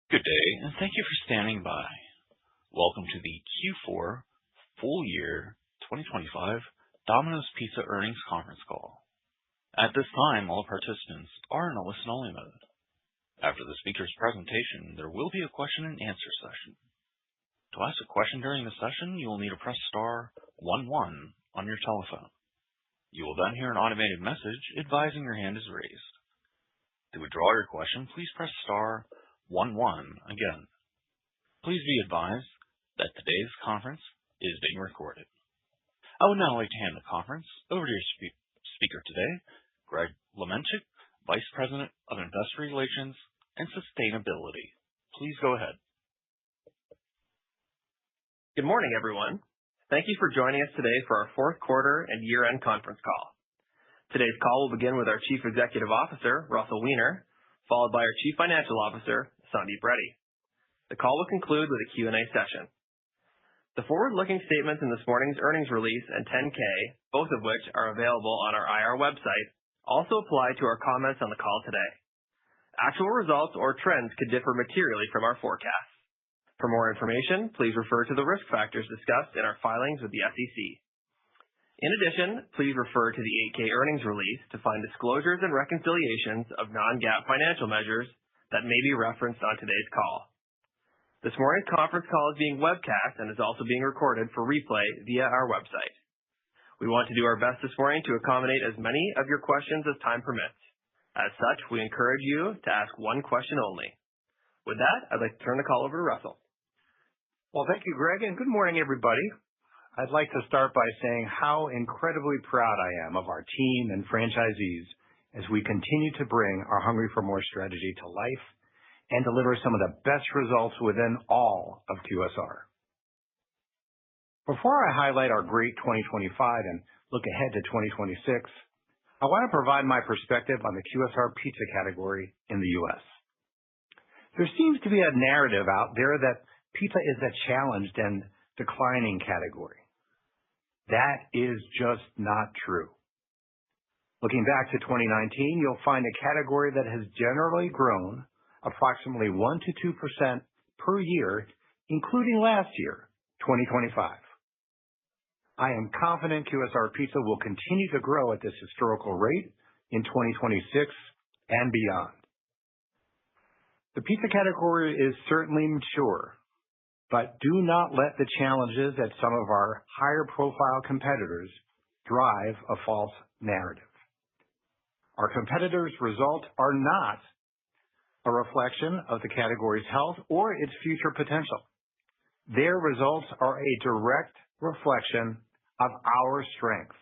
Good day, and thank you for standing by. Welcome to the Q4 Full Year 2025 Domino's Pizza Earnings Conference Call. At this time, all participants are in a listen-only mode. After the speaker's presentation, there will be a question-and-answer session. To ask a question during the session, you will need to press star 11 on your telephone. You will then hear an automated message advising your hand is raised. To withdraw your question, please press star 11 again. Please be advised that today's conference is being recorded. I would now like to hand the conference over to your speaker today, Greg Lemenchick, Vice President of Investor Relations and Sustainability. Please go ahead. Good morning, everyone. Thank you for joining us today for our fourth quarter and year-end conference call. Today's call will begin with our Chief Executive Officer, Russell Weiner, followed by our Chief Financial Officer, Sandeep Reddy. The call will conclude with a Q&A session. The forward-looking statements in this morning's earnings release and 10-K, both of which are available on our IR website, also apply to our comments on the call today. Actual results or trends could differ materially from our forecasts. For more information, please refer to the risk factors discussed in our filings with the SEC. In addition, please refer to the 8-K earnings release to find disclosures and reconciliations of non-GAAP financial measures that may be referenced on today's call. This morning's conference call is being webcast and is also being recorded for replay via our website. We want to do our best this morning to accommodate as many of your questions as time permits. As such, we encourage you to ask one question only. With that, I'd like to turn the call over to Russell. Well, thank you, Greg, and good morning, everybody. I'd like to start by saying how incredibly proud I am of our team and franchisees as we continue to bring our Hungry for More strategy to life and deliver some of the best results within all of QSR. Before I highlight our great 2025 and look ahead to 2026, I want to provide my perspective on the QSR pizza category in the U.S. There seems to be a narrative out there that pizza is a challenged and declining category. That is just not true. Looking back to 2019, you'll find a category that has generally grown approximately 1% to 2% per year, including last year, 2025. I am confident QSR pizza will continue to grow at this historical rate in 2026 and beyond. The pizza category is certainly mature, but do not let the challenges at some of our higher profile competitors drive a false narrative. Our competitors' results are not a reflection of the category's health or its future potential. Their results are a direct reflection of our strength.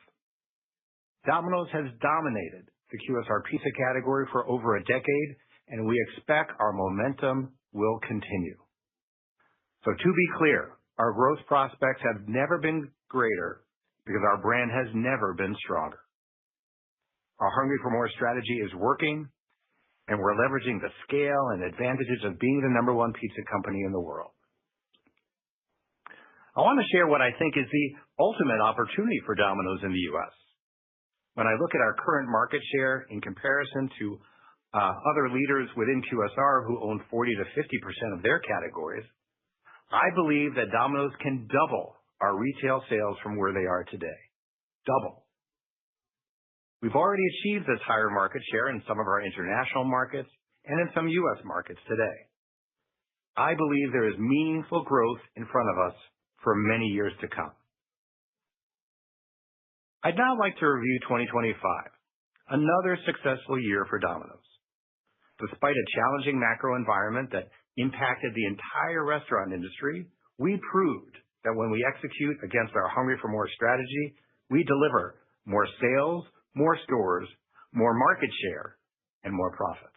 Domino's has dominated the QSR pizza category for over a decade, and we expect our momentum will continue. So to be clear, our growth prospects have never been greater because our brand has never been stronger. Our Hungry for More strategy is working, and we're leveraging the scale and advantages of being the number one pizza company in the world. I want to share what I think is the ultimate opportunity for Domino's in the U.S. When I look at our current market share in comparison to other leaders within QSR who own 40 to 50% of their categories, I believe that Domino's can double our retail sales from where they are today. Double. We've already achieved this higher market share in some of our international markets and in some U.S. markets today. I believe there is meaningful growth in front of us for many years to come. I'd now like to review 2025, another successful year for Domino's. Despite a challenging macro environment that impacted the entire restaurant industry, we proved that when we execute against our Hungry for More strategy, we deliver more sales, more stores, more market share, and more profits.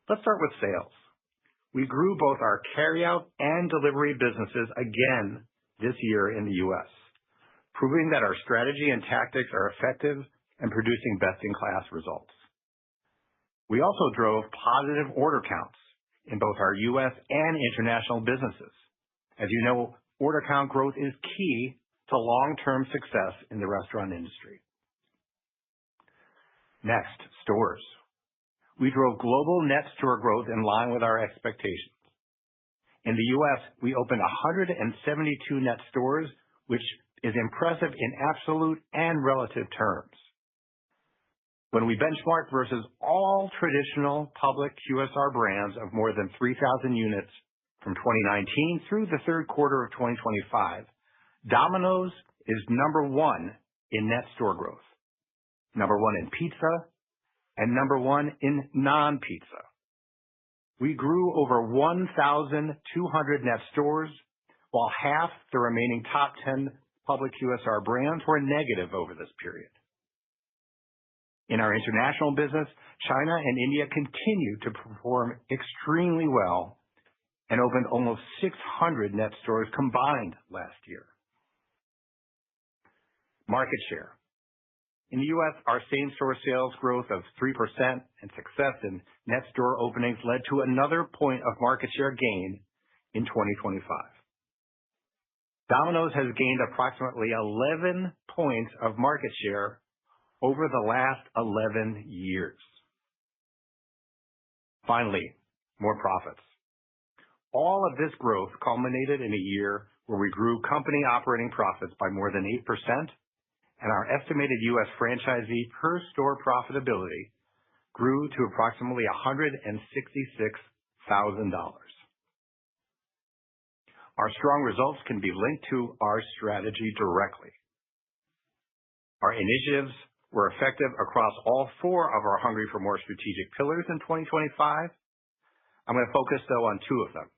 Let's start with sales. We grew both our carryout and delivery businesses again this year in the U.S., proving that our strategy and tactics are effective and producing best-in-class results. We also drove positive order counts in both our U.S. and international businesses. As you know, order count growth is key to long-term success in the restaurant industry. Next, stores. we drove global net store growth in line with our expectations. In the U.S., we opened 172 net stores, which is impressive in absolute and relative terms. When we benchmark versus all traditional public QSR brands of more than 3,000 units from 2019 through the third quarter of 2025, Domino's is number one in net store growth, number one in pizza, and number one in non-pizza. We grew over 1,200 net stores, while half the remaining top 10 public QSR brands were negative over this period. In our international business, China and India continue to perform extremely well and opened almost 600 net stores combined last year. Market share. In the U.S., our same-store sales growth of 3% and success in net store openings led to another point of market share gain in 2025. Domino's has gained approximately 11 points of market share over the last 11 years. Finally, more profits. All of this growth culminated in a year where we grew company operating profits by more than 8%, and our estimated U.S. franchisee per store profitability grew to approximately $166,000. Our strong results can be linked to our strategy directly. Our initiatives were effective across all four of our Hungry for More strategic pillars in 2025. I'm going to focus, though, on two of them.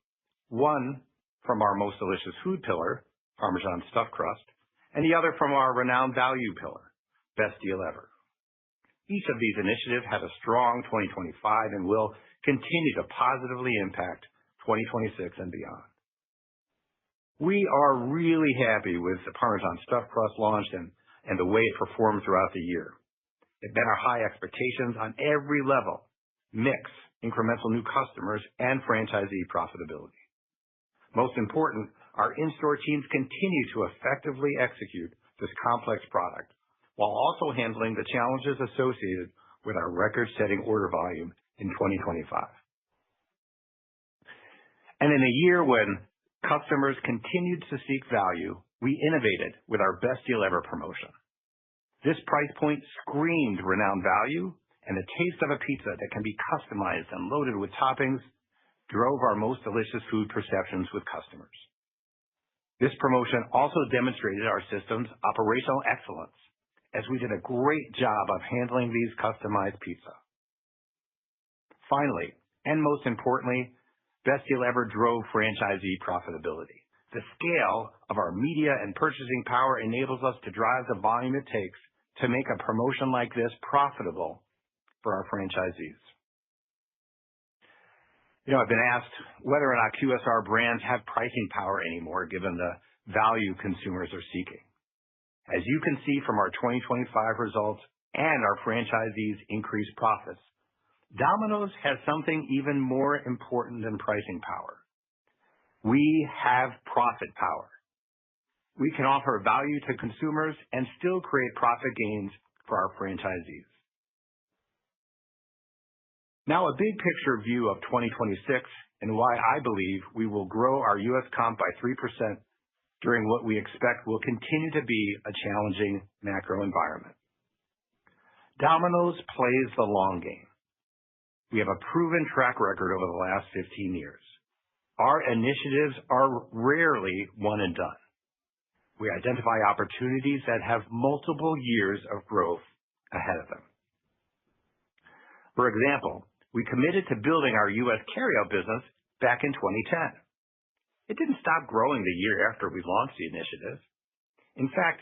One from our Most Delicious Food pillar, Parmesan Stuffed Crust, and the other from our Renowned Value pillar, Best Deal Ever. Each of these initiatives had a strong 2025 and will continue to positively impact 2026 and beyond. We are really happy with the Parmesan Stuffed Crust launch and the way it performed throughout the year. It met our high expectations on every level: mix, incremental new customers, and franchisee profitability. Most important, our in-store teams continue to effectively execute this complex product while also handling the challenges associated with our record-setting order volume in 2025. And in a year when customers continued to seek value, we innovated with our Best Deal Ever promotion. This price point screamed Renowned Value, and the taste of a pizza that can be customized and loaded with toppings drove our Most Delicious Food perceptions with customers. This promotion also demonstrated our system's operational excellence, as we did a great job of handling these customized pizza. Finally, and most importantly, Best Deal Ever drove franchisee profitability. The scale of our media and purchasing power enables us to drive the volume it takes to make a promotion like this profitable for our franchisees. I've been asked whether or not QSR brands have pricing power anymore, given the value consumers are seeking. As you can see from our 2025 results and our franchisees' increased profits, Domino's has something even more important than pricing power. We have profit power. We can offer value to consumers and still create profit gains for our franchisees. Now, a big picture view of 2026 and why I believe we will grow our U.S. comp by 3% during what we expect will continue to be a challenging macro environment. Domino's plays the long game. We have a proven track record over the last 15 years. Our initiatives are rarely one and done. We identify opportunities that have multiple years of growth ahead of them. For example, we committed to building our U.S. carryout business back in 2010. It didn't stop growing the year after we launched the initiative. In fact,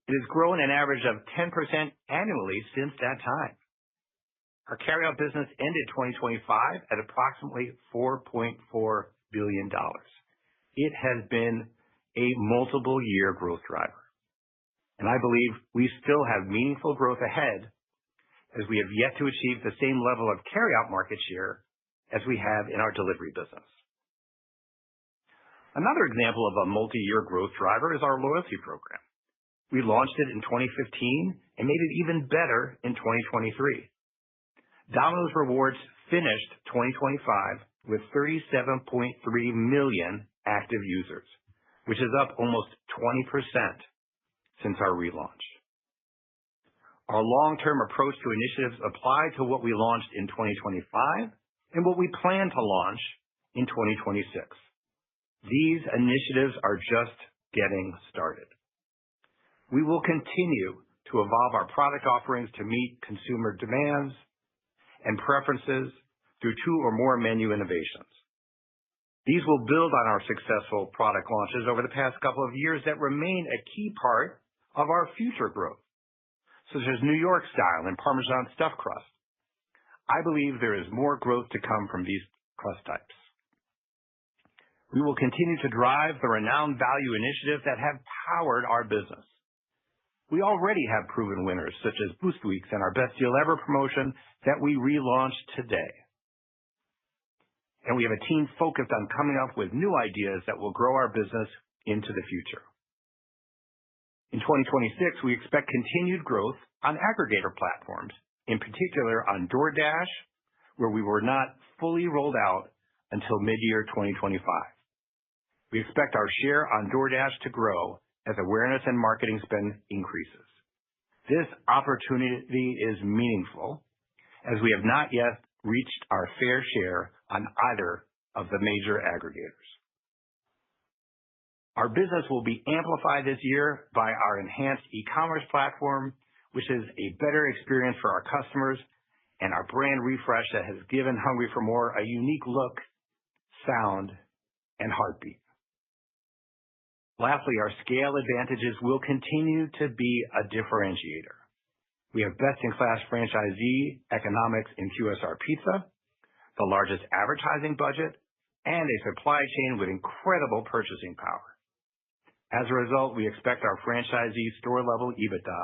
it has grown an average of 10% annually since that time. Our carryout business ended 2025 at approximately $4.4 billion. It has been a multiple-year growth driver, and I believe we still have meaningful growth ahead, as we have yet to achieve the same level of carryout market share as we have in our delivery business. Another example of a multi-year growth driver is our loyalty program. We launched it in 2015 and made it even better in 2023. Domino's Rewards finished 2025 with 37.3 million active users, which is up almost 20% since our relaunch. Our long-term approach to initiatives apply to what we launched in 2025 and what we plan to launch in 2026. These initiatives are just getting started. We will continue to evolve our product offerings to meet consumer demands and preferences through 2 or more menu innovations. These will build on our successful product launches over the past couple of years that remain a key part of our future growth, such as New York style and Parmesan stuffed crust. I believe there is more growth to come from these crust types. We will continue to drive the renowned value initiatives that have powered our business. We already have proven winners such as Boost Weeks and our Best Deal Ever promotion that we relaunched today. And we have a team focused on coming up with new ideas that will grow our business into the future. In 2026, we expect continued growth on aggregator platforms, in particular on DoorDash, where we were not fully rolled out until mid-year 2025. We expect our share on DoorDash to grow as awareness and marketing spend increases. This opportunity is meaningful, as we have not yet reached our fair share on either of the major aggregators. Our business will be amplified this year by our enhanced e-commerce platform, which is a better experience for our customers, and our brand refresh that has given Hungry for More a unique look, sound, and heartbeat. Lastly, our scale advantages will continue to be a differentiator. We have best-in-class franchisee economics in QSR Pizza, the largest advertising budget, and a supply chain with incredible purchasing power. As a result, we expect our franchisee store-level EBITDA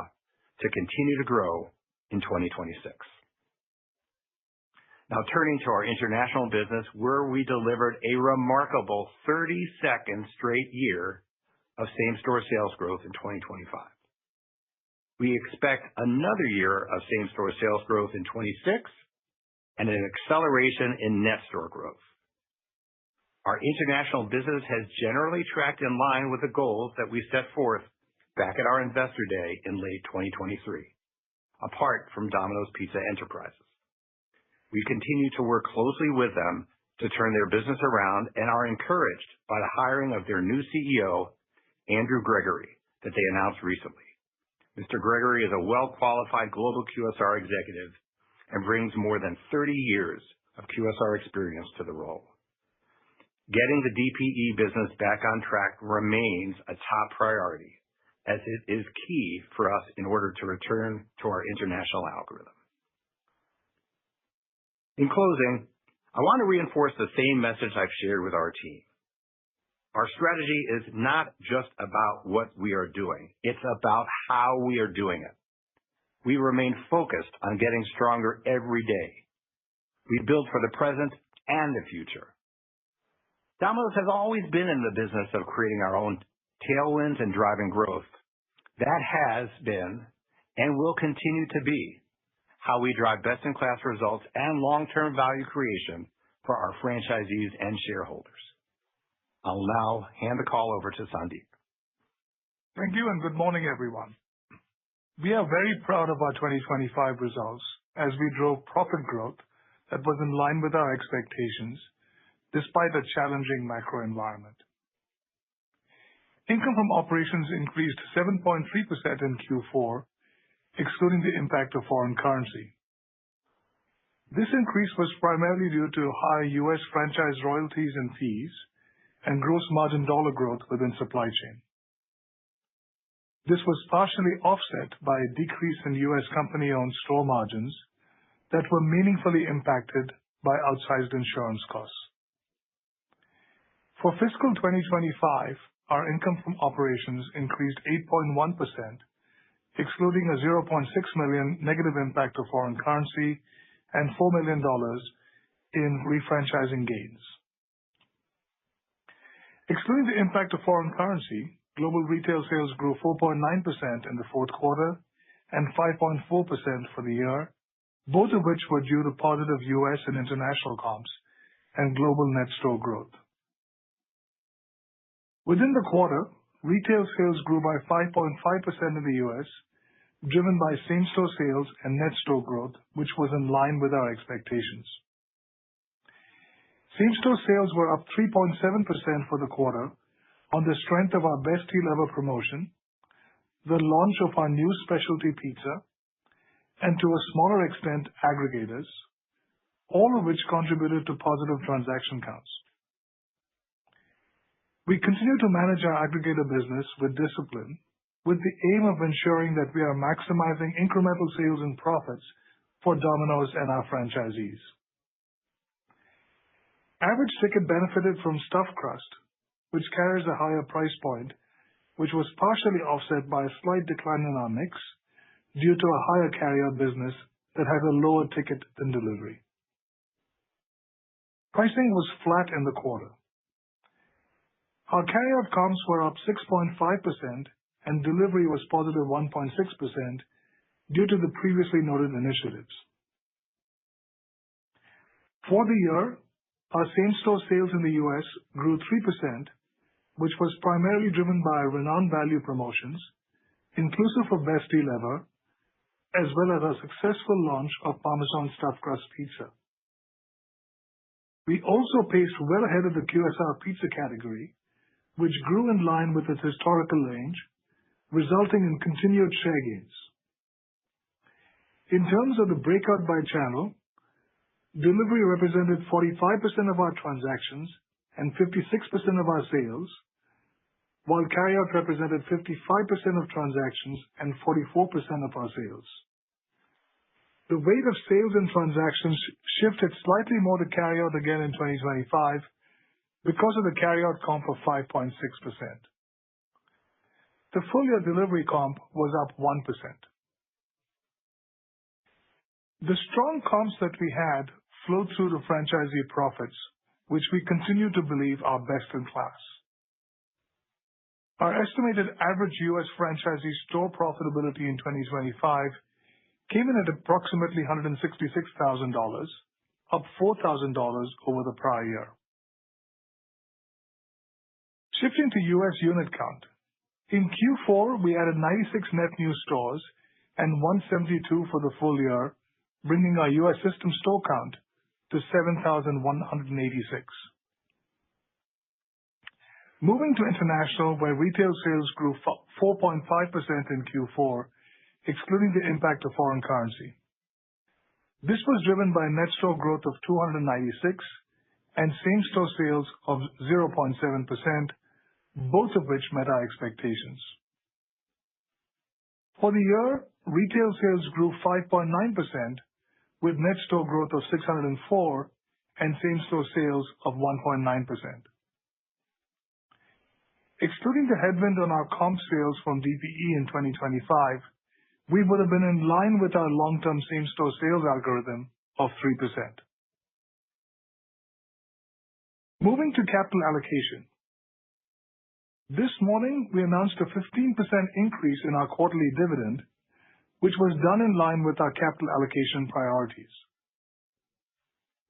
to continue to grow in 2026. Now turning to our international business, where we delivered a remarkable 32nd straight year of same-store sales growth in 2025. We expect another year of same-store sales growth in 2026 and an acceleration in net store growth. Our international business has generally tracked in line with the goals that we set forth back at our Investor Day in late 2023, apart from Domino's Pizza Enterprises. We continue to work closely with them to turn their business around and are encouraged by the hiring of their new CEO, Andrew Gregory, that they announced recently. Mr. Gregory is a well-qualified global QSR executive and brings more than 30 years of QSR experience to the role. Getting the DPE business back on track remains a top priority, as it is key for us in order to return to our international algorithm. In closing, I want to reinforce the same message I've shared with our team. Our strategy is not just about what we are doing. It's about how we are doing it. We remain focused on getting stronger every day. We build for the present and the future. Domino's has always been in the business of creating our own tailwinds and driving growth. That has been and will continue to be how we drive best-in-class results and long-term value creation for our franchisees and shareholders. I'll now hand the call over to Sandeep. Thank you and good morning, everyone. We are very proud of our 2025 results as we drove profit growth that was in line with our expectations despite a challenging macro environment. Income from operations increased 7.3% in Q4, excluding the impact of foreign currency. This increase was primarily due to high U.S. franchise royalties and fees and gross margin dollar growth within supply chain. This was partially offset by a decrease in U.S. company-owned store margins that were meaningfully impacted by outsized insurance costs. For fiscal 2025, our income from operations increased 8.1%, excluding a $0.6 million negative impact of foreign currency and $4 million in refranchising gains. Excluding the impact of foreign currency, global retail sales grew 4.9% in the fourth quarter and 5.4% for the year, both of which were due to positive U.S. and international comps and global net store growth. Within the quarter, retail sales grew by 5.5% in the U.S., driven by same-store sales and net store growth, which was in line with our expectations. Same-store sales were up 3.7% for the quarter on the strength of our Best Deal Ever promotion, the launch of our new specialty pizza, and to a smaller extent, aggregators, all of which contributed to positive transaction counts. We continue to manage our aggregator business with discipline, with the aim of ensuring that we are maximizing incremental sales and profits for Domino's and our franchisees. Average ticket benefited from stuffed crust, which carries a higher price point, which was partially offset by a slight decline in our mix due to a higher carryout business that has a lower ticket than delivery. Pricing was flat in the quarter. Our carryout comps were up 6.5% and delivery was positive 1.6% due to the previously noted initiatives. For the year, our same-store sales in the U.S. grew 3%, which was primarily driven by renowned value promotions, inclusive of Best Deal Ever, as well as our successful launch of Parmesan Stuffed Crust Pizza. We also paced well ahead of the QSR pizza category, which grew in line with its historical range, resulting in continued share gains. In terms of the breakout by channel, delivery represented 45% of our transactions and 56% of our sales, while carryout represented 55% of transactions and 44% of our sales. The weight of sales and transactions shifted slightly more to carryout again in 2025 because of the carryout comp of 5.6%. The full-year delivery comp was up 1%. The strong comps that we had flowed through to franchisee profits, which we continue to believe are best in class. Our estimated average U.S. franchisee store profitability in 2025 came in at approximately $166,000, up $4,000 over the prior year. Shifting to U.S. unit count, in Q4 we added 96 net new stores and 172 for the full year, bringing our U.S. system store count to 7,186. Moving to international, where retail sales grew 4.5% in Q4, excluding the impact of foreign currency. This was driven by net store growth of 296 and same-store sales of 0.7%, both of which met our expectations. For the year, retail sales grew 5.9%, with net store growth of 604 and same-store sales of 1.9%. Excluding the headwind on our comp sales from DPE in 2025, we would have been in line with our long-term same-store sales algorithm of 3%. Moving to capital allocation. This morning, we announced a 15% increase in our quarterly dividend, which was done in line with our capital allocation priorities.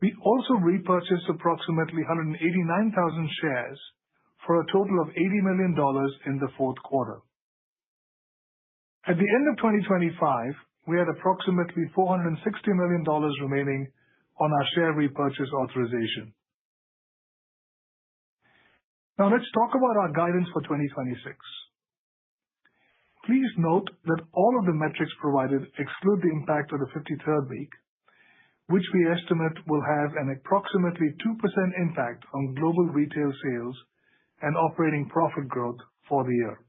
We also repurchased approximately 189,000 shares for a total of $80 million in the fourth quarter. At the end of 2025, we had approximately $460 million remaining on our share repurchase authorization. Now let's talk about our guidance for 2026. Please note that all of the metrics provided exclude the impact of the 53rd week, which we estimate will have an approximately 2% impact on global retail sales and operating profit growth for the year.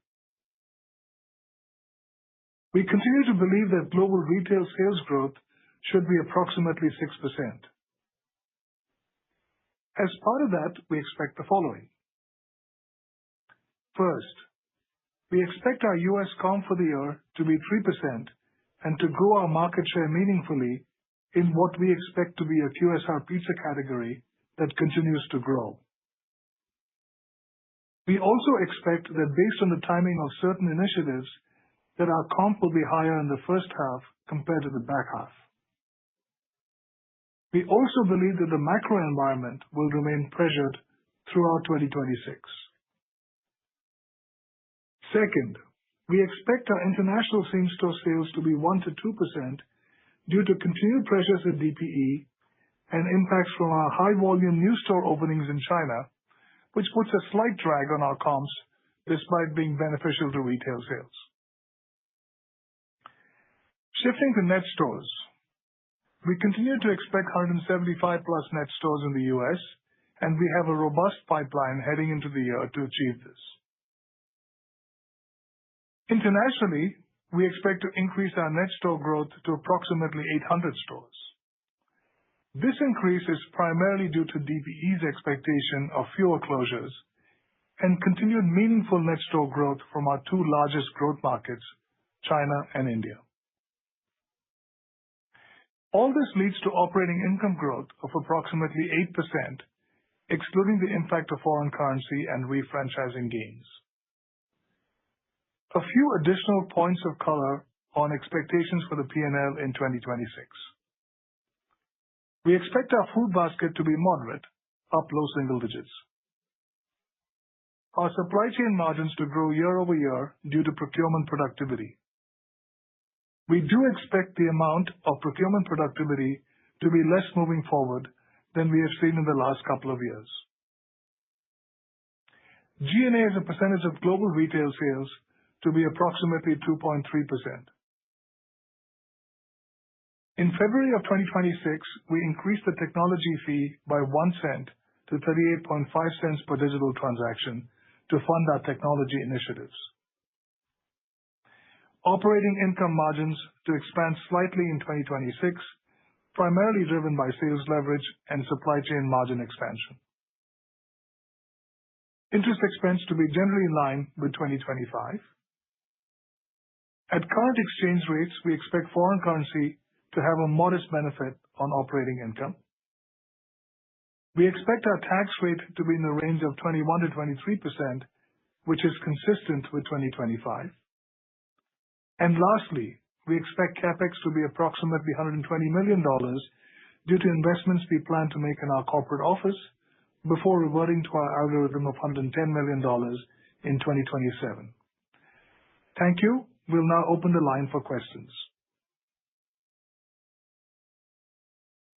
We continue to believe that global retail sales growth should be approximately 6%. As part of that, we expect the following. First, we expect our U.S. comp for the year to be 3% and to grow our market share meaningfully in what we expect to be a QSR pizza category that continues to grow. We also expect that based on the timing of certain initiatives, that our comp will be higher in the first half compared to the back half. We also believe that the macro environment will remain pressured throughout 2026. Second, we expect our international same-store sales to be 1% to 2% due to continued pressures at DPE and impacts from our high-volume new store openings in China, which puts a slight drag on our comps despite being beneficial to retail sales. Shifting to net stores, we continue to expect 175-plus net stores in the U.S., and we have a robust pipeline heading into the year to achieve this. Internationally, we expect to increase our net store growth to approximately 800 stores. This increase is primarily due to DPE's expectation of fewer closures and continued meaningful net store growth from our two largest growth markets, China and India. All this leads to operating income growth of approximately 8%, excluding the impact of foreign currency and refranchising gains. A few additional points of color on expectations for the P&L in 2026. We expect our food basket to be moderate, up low single digits. Our supply chain margins to grow year-over-year due to procurement productivity. We do expect the amount of procurement productivity to be less moving forward than we have seen in the last couple of years. G&A as a percentage of global retail sales to be approximately 2.3%. In February of 2026, we increased the technology fee by 1 cent to 38.5 cents per digital transaction to fund our technology initiatives. Operating income margins to expand slightly in 2026, primarily driven by sales leverage and supply chain margin expansion. Interest expense to be generally in line with 2025. At current exchange rates, we expect foreign currency to have a modest benefit on operating income. We expect our tax rate to be in the range of 21% to 23%, which is consistent with 2025. And lastly, we expect CapEx to be approximately $120 million due to investments we plan to make in our corporate office before reverting to our algorithm of $110 million in 2027. Thank you. We'll now open the line for questions.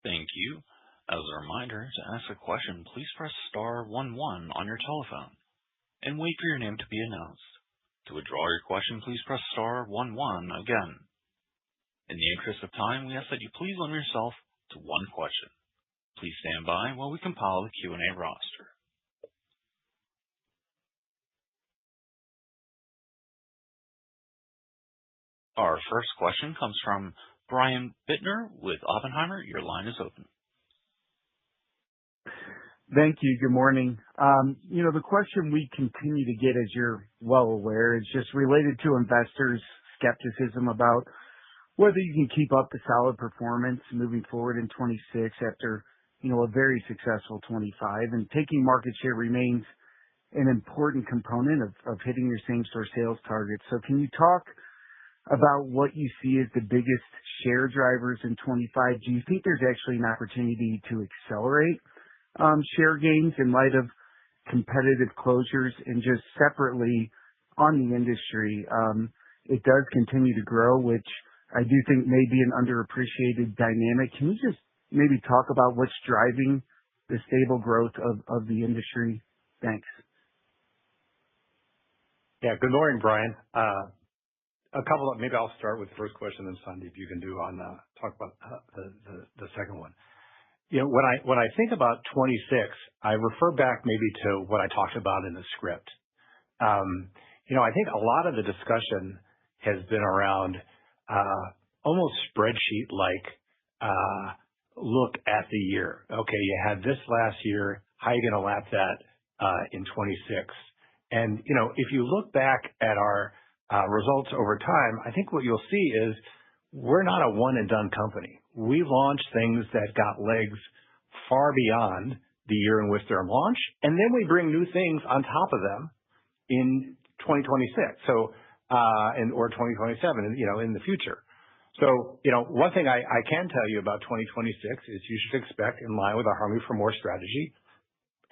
Thank you. As a reminder, to ask a question, please press star 11 on your telephone and wait for your name to be announced. To withdraw your question, please press star 11 again. In the interest of time, we ask that you please limit yourself to one question. Please stand by while we compile the Q&A roster. Our first question comes from Brian Bittner with Oppenheimer. Your line is open. Thank you. Good morning. The question we continue to get, as you're well aware, is just related to investors' skepticism about whether you can keep up the solid performance moving forward in 26 after, a very successful 25. And taking market share remains an important component of hitting your same-store sales targets. So can you talk about what you see as the biggest share drivers in 25? Do you think there's actually an opportunity to accelerate share gains in light of competitive closures? And just separately on the industry, it does continue to grow, which I do think may be an underappreciated dynamic. Can you just maybe talk about what's driving the stable growth of the industry? Thanks. Yeah, good morning, Brian. Maybe I'll start with the first question, and Sandeep, you can talk about the second one. When I think about 26, I refer back maybe to what I talked about in the script. I think a lot of the discussion has been around almost spreadsheet-like look at the year. Okay, you had this last year. How are you going to lap that in 26? And, if you look back at our results over time, I think what you'll see is we're not a one-and-done company. We launch things that got legs far beyond the year in which they're launched, and then we bring new things on top of them in 2026, or 2027, in the future. So, one thing I can tell you about 2026 is you should expect, in line with our Hungry for More strategy,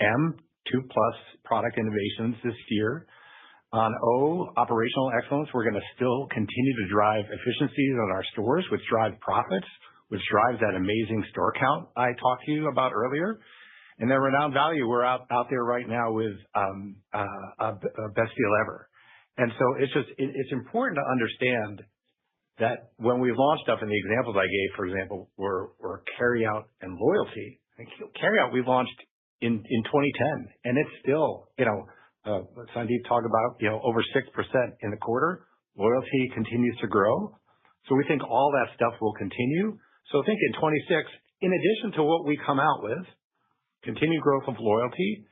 2+ product innovations this year. On operational excellence, we're going to still continue to drive efficiencies on our stores, which drive profits, which drives that amazing store count I talked to you about earlier. And then Renowned Value, we're out there right now with a best deal ever. And so it's important to understand that when we launch stuff, and the examples I gave, for example, were carryout and loyalty. Carryout we launched in 2010, and it's still, Sandeep talked about, over 6% in the quarter. Loyalty continues to grow. So we think all that stuff will continue. So I think in 26, in addition to what we come out with, continued growth of loyalty,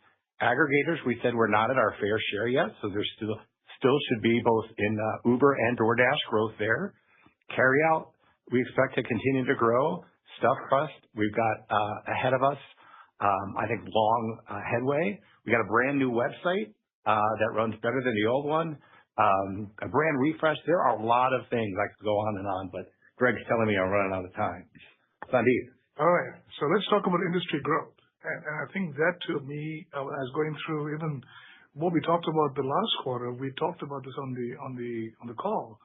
aggregators, we said we're not at our fair share yet. So there still should be both in Uber and DoorDash growth there. Carryout, we expect to continue to grow. Stuffed crust, we've got ahead of us, I think, long headway. We got a brand new website that runs better than the old one. A brand refresh. There are a lot of things. I could go on, but Greg's telling me I'm running out of time. Sandeep. All right. So let's talk about industry growth. And I think that, to me, as going through even what we talked about the last quarter, we talked about this on the call.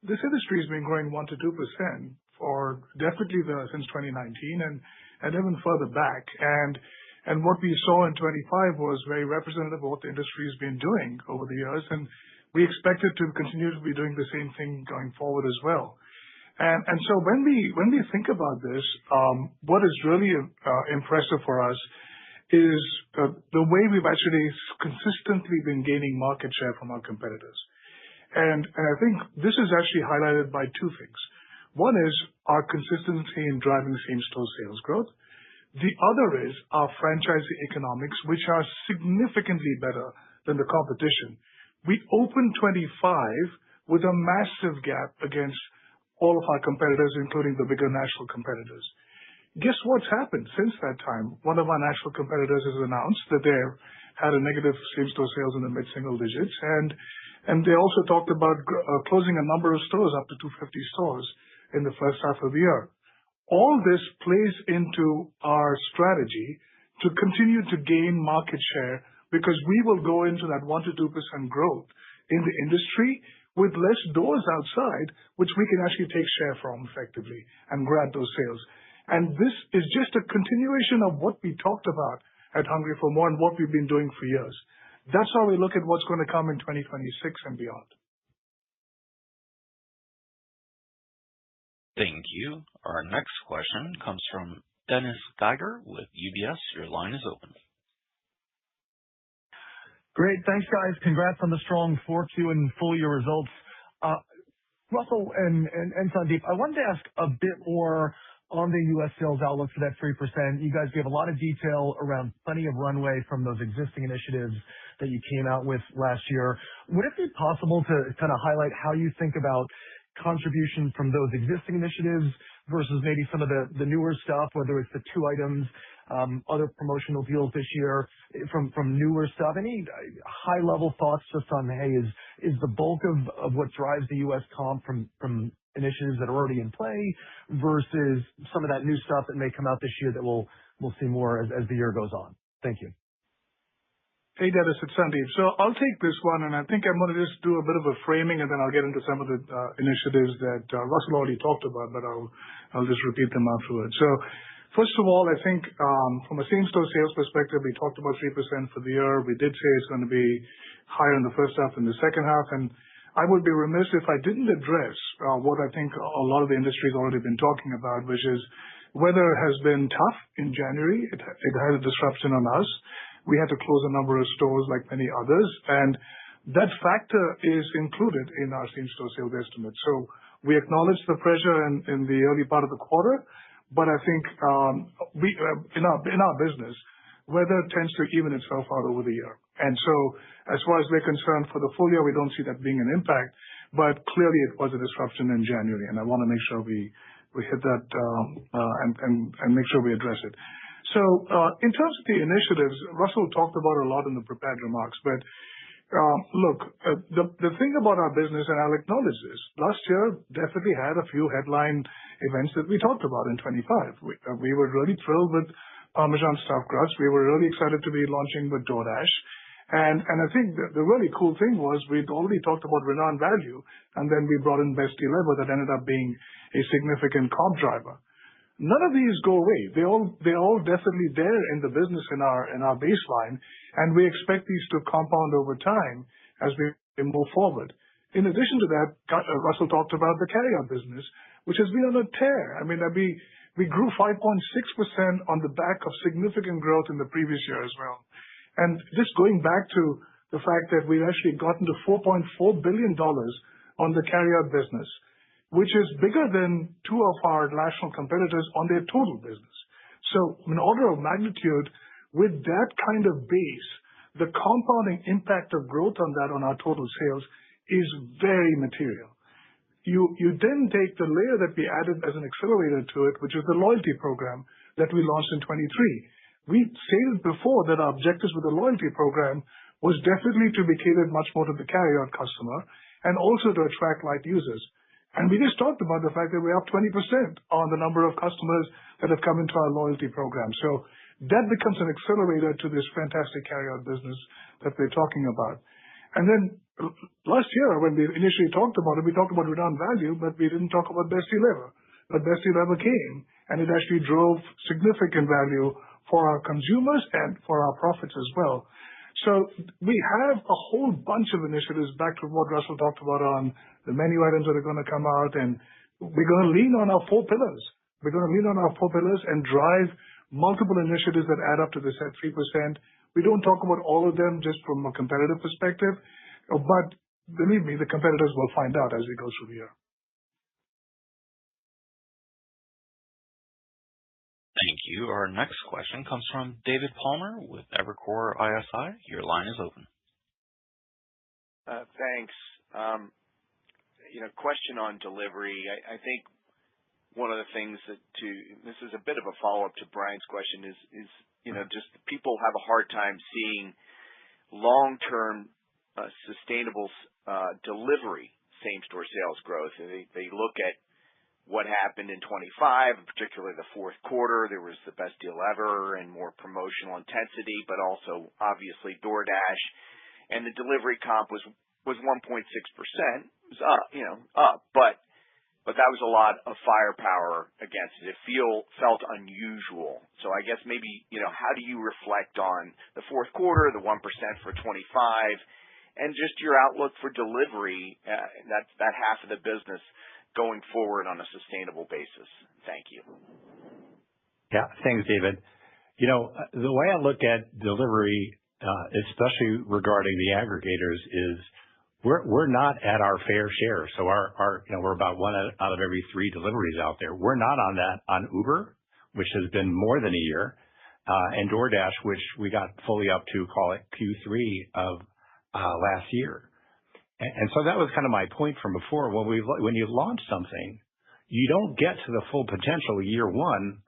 This industry has been growing 1 to 2% for definitely since 2019 and even further back. And what we saw in 25 was very representative of what the industry has been doing over the years. And we expect it to continue to be doing the same thing going forward as well. And so when we think about this, what is really impressive for us is the way we've actually consistently been gaining market share from our competitors. And I think this is actually highlighted by two things. One is our consistency in driving same-store sales growth. The other is our franchisee economics, which are significantly better than the competition. We opened 25 with a massive gap against all of our competitors, including the bigger national competitors. Guess what's happened since that time? One of our national competitors has announced that they had a negative same-store sales in the mid-single digits. And they also talked about closing a number of stores, up to 250 stores, in the first half of the year. All this plays into our strategy to continue to gain market share because we will go into that 1 to 2% growth in the industry with less doors outside, which we can actually take share from effectively and grab those sales. And this is just a continuation of what we talked about at Hungry for More and what we've been doing for years. That's how we look at what's going to come in 2026 and beyond. Thank you. Our next question comes from Dennis Geiger with UBS. Your line is open. Great. Thanks, guys. Congrats on the strong 4Q and full year results. Russell and Sandeep, I wanted to ask a bit more on the U.S. sales outlook for that 3%. You guys gave a lot of detail around plenty of runway from those existing initiatives that you came out with last year. Would it be possible to kind of highlight how you think about contribution from those existing initiatives versus maybe some of the newer stuff, whether it's the 2 items, other promotional deals this year from newer stuff? Any high-level thoughts just on, hey, is the bulk of what drives the U.S. comp from initiatives that are already in play versus some of that new stuff that may come out this year that we'll see more as the year goes on? Thank you. Hey, Dennis, it's Sandeep. So I'll take this one, and I think I'm going to just do a bit of a framing, and then I'll get into some of the initiatives that Russell already talked about, but I'll just repeat them afterwards. So first of all, I think from a same-store sales perspective, we talked about 3% for the year. We did say it's going to be higher in the first half than the second half, and I would be remiss if I didn't address what I think a lot of the industry has already been talking about, which is weather has been tough in January. It had a disruption on us. We had to close a number of stores like many others, and that factor is included in our same-store sales estimate. So we acknowledge the pressure in the early part of the quarter, but I think in our business, weather tends to even itself out over the year. And so as far as we're concerned, for the full year, we don't see that being an impact, but clearly it was a disruption in January, and I want to make sure we hit that and make sure we address it. So in terms of the initiatives, Russell talked about a lot in the prepared remarks, but Look, the thing about our business, and I'll acknowledge this, last year definitely had a few headline events that we talked about in 25. We were really thrilled with Parmesan Stuffed Crust. We were really excited to be launching with DoorDash. And I think the really cool thing was we'd already talked about Renowned Value, and then we brought in Best Deal Ever that ended up being a significant comp driver. None of these go away. They're all definitely there in the business in our baseline, and we expect these to compound over time as we move forward. In addition to that, Russell talked about the carryout business, which has been on a tear. I mean, we grew 5.6% on the back of significant growth in the previous year as well. And just going back to the fact that we've actually gotten to $4.4 billion on the carryout business, which is bigger than two of our national competitors on their total business. So in order of magnitude, with that kind of base, the compounding impact of growth on that on our total sales is very material. You then take the layer that we added as an accelerator to it, which is the loyalty program that we launched in 23. We stated before that our objectives with the loyalty program was definitely to be catered much more to the carryout customer and also to attract light users. And we just talked about the fact that we're up 20% on the number of customers that have come into our loyalty program. So that becomes an accelerator to this fantastic carryout business that we're talking about. And then last year, when we initially talked about it, we talked about Renowned Value, but we didn't talk about Best Deal Ever. But Best Deal Ever came, and it actually drove significant value for our consumers and for our profits as well. So we have a whole bunch of initiatives back to what Russell talked about on the menu items that are going to come out, and we're going to lean on our 4 pillars. We're going to lean on our 4 pillars and drive multiple initiatives that add up to this at 3%. We don't talk about all of them just from a competitive perspective, but believe me, the competitors will find out as we go through the year. Thank you. Our next question comes from David Palmer with Evercore ISI. Your line is open. Thanks. Question on delivery. I think one of the things this is a bit of a follow-up to Brian's question is just people have a hard time seeing long-term sustainable delivery same-store sales growth. They look at what happened in 25, particularly the fourth quarter. There was the Best Deal Ever and more promotional intensity, but also obviously DoorDash, and the delivery comp was 1.6%. It was up, but that was a lot of firepower against it. It felt unusual. So I guess maybe how do you reflect on the fourth quarter, the 1% for 25, and just your outlook for delivery, that half of the business going forward on a sustainable basis? Thank you. Yeah, thanks, David. The way I look at delivery, especially regarding the aggregators, is we're not at our fair share. So we're about 1 out of every 3 deliveries out there. We're not on that on Uber, which has been more than a year, and DoorDash, which we got fully up to, call it Q3 of last year. And so that was kind of my point from before. When you launch something, you don't get to the full potential year 1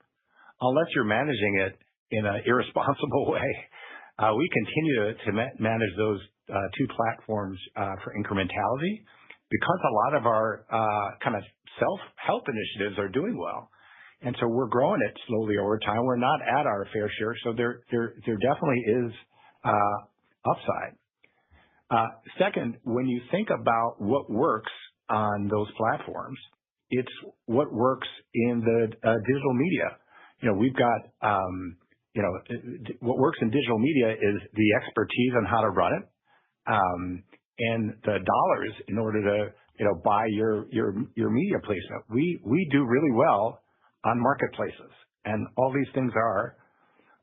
unless you're managing it in an irresponsible way. We continue to manage those 2 platforms for incrementality because a lot of our kind of self-help initiatives are doing well. And so we're growing it slowly over time. We're not at our fair share, so there definitely is upside. Second, when you think about what works on those platforms, it's what works in the digital media. We've got, what works in digital media is the expertise on how to run it, and the dollars in order to buy your media placement. We do really well on marketplaces, and all these things are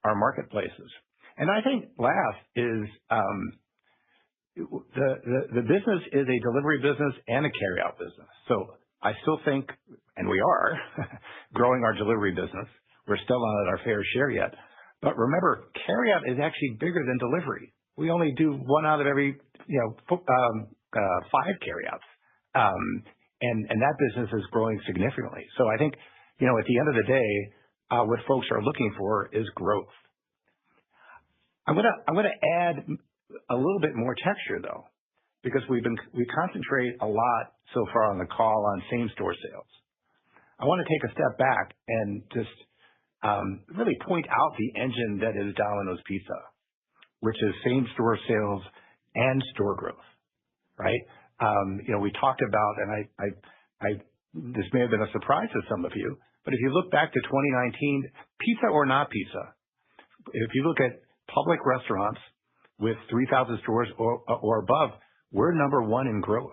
marketplaces. And I think last is the business is a delivery business and a carryout business. So I still think, and we are growing our delivery business. We're still not at our fair share yet. But remember, carryout is actually bigger than delivery. We only do 1 out of every 5 carryouts, and that business is growing significantly. So I think at the end of the day, what folks are looking for is growth. I'm gonna add a little bit more texture, though, because we concentrate a lot so far on the call on same-store sales. I want to take a step back and just really point out the engine that is Domino's Pizza, which is same-store sales and store growth, right? We talked about, and this may have been a surprise to some of you, but if you look back to 2019, pizza or not pizza, if you look at public restaurants with 3,000 stores or above, we're number one in growth.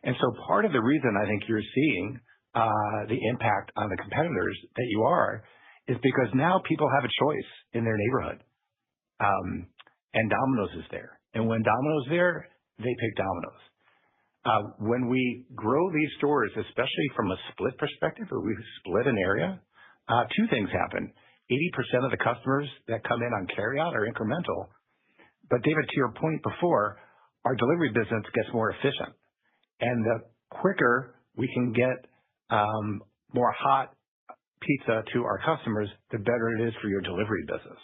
And so part of the reason I think you're seeing the impact on the competitors that you are is because now people have a choice in their neighborhood. And Domino's is there. And when Domino's there, they pick Domino's. When we grow these stores, especially from a split perspective, or we split an area, two things happen. 80% of the customers that come in on carryout are incremental. But David, to your point before, our delivery business gets more efficient. And the quicker we can get more hot pizza to our customers, the better it is for your delivery business.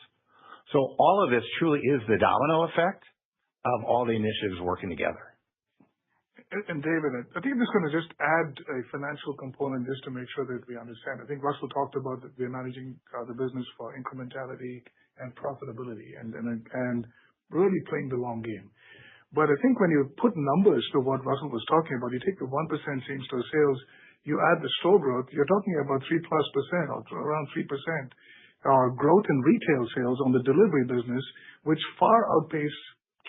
So all of this truly is the domino effect of all the initiatives working together. And David, I think I'm just going to just add a financial component just to make sure that we understand. I think Russell talked about that we're managing the business for incrementality and profitability and really playing the long game. But I think when you put numbers to what Russell was talking about, you take the 1% same-store sales, you add the store growth, you're talking about 3+% or around 3% growth in retail sales on the delivery business, which far outpaced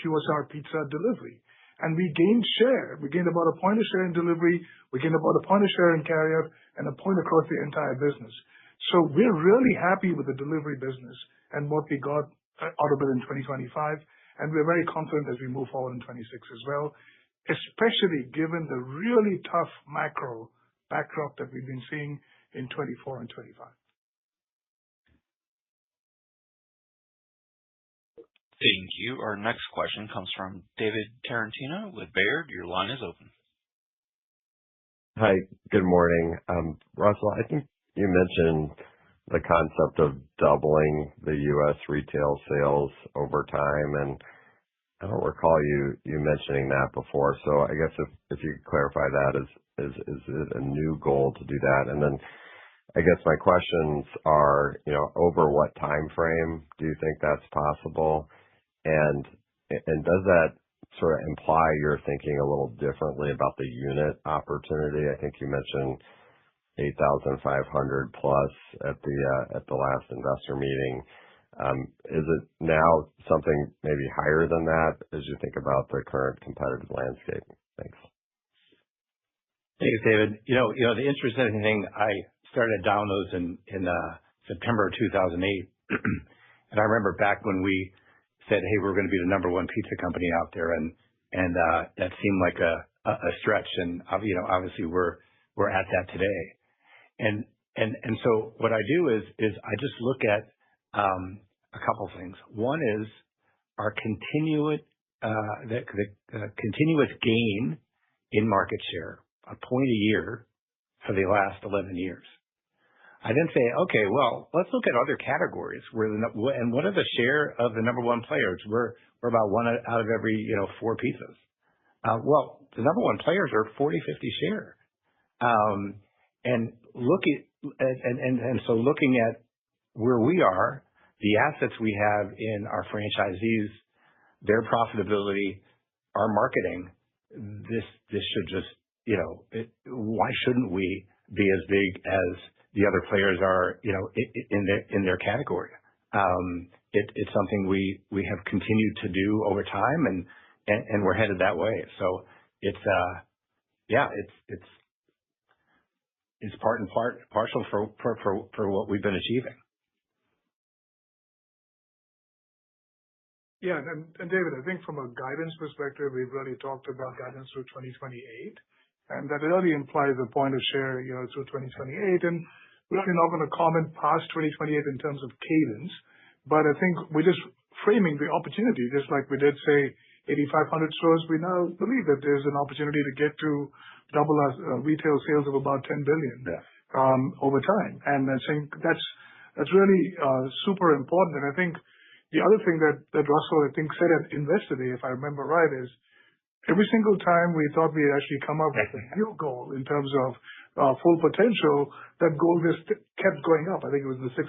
QSR pizza delivery. And we gained share. We gained about a point of share in delivery. We gained about a point of share in carryout and a point across the entire business. So we're really happy with the delivery business and what we got out of it in 2025. And we're very confident as we move forward in 26 as well, especially given the really tough macro backdrop that we've been seeing in 24 and 25. Thank you. Our next question comes from David Tarantino with Baird. Your line is open. Hi, good morning. Russell, I think you mentioned the concept of doubling the U.S. retail sales over time, and I don't recall you mentioning that before. So I guess if you could clarify that, is it a new goal to do that? And then I guess my questions are, over what time frame do you think that's possible? And does that sort of imply you're thinking a little differently about the unit opportunity? I think you mentioned 8,500 plus at the last investor meeting. Is it now something maybe higher than that as you think about the current competitive landscape? Thanks. Thanks, David. The interesting thing, I started Domino's in September of 2008. And I remember back when we said, hey, we're going to be the number one pizza company out there. And that seemed like a stretch. And, obviously we're at that today. And so what I do is I just look at a couple things. One is our continuous gain in market share, a point a year for the last 11 years. I then say, okay, well, let's look at other categories and what are the share of the number one players? We're about one out of every, 4 pizzas. Well, the number one players are 40, 50 share. So looking at where we are, the assets we have in our franchisees, their profitability, our marketing, this should just, why shouldn't we be as big as the other players are, in their category? It's something we have continued to do over time, and we're headed that way. So it's part and parcel for what we've been achieving. Yeah, and David, I think from a guidance perspective, we've really talked about guidance through 2028, and that really implies a point of share, through 2028. And we're really not going to comment past 2028 in terms of cadence, but I think we're just framing the opportunity, just like we did say 8,500 stores. We now believe that there's an opportunity to get to double our retail sales of about $10 billion over time. And I think that's really super important. And I think, the other thing that Russell, I think, said at Investor Day, if I remember right, is every single time we thought we had actually come up with a new goal in terms of full potential, that goal just kept going up. I think it was the 600.